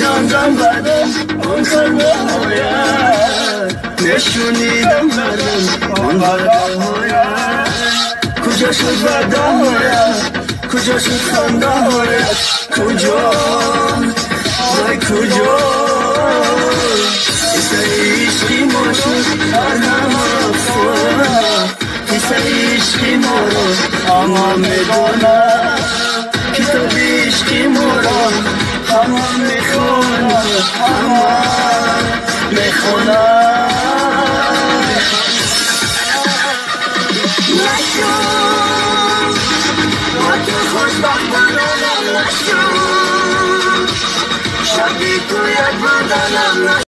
جان بدم اون خلوهایت نشونیدم بدم اون بدهایت کجا شد بدهایت کجا شد خندهایت کجا وای کجا سری عشقی ما شد هر هم رفت سری عشقی ما رو همه میدونم کتاب عشقی ما رو همه میخونم همه میخونم نشو با تو خوشبختانم نشو شبی تویت بدنم نشو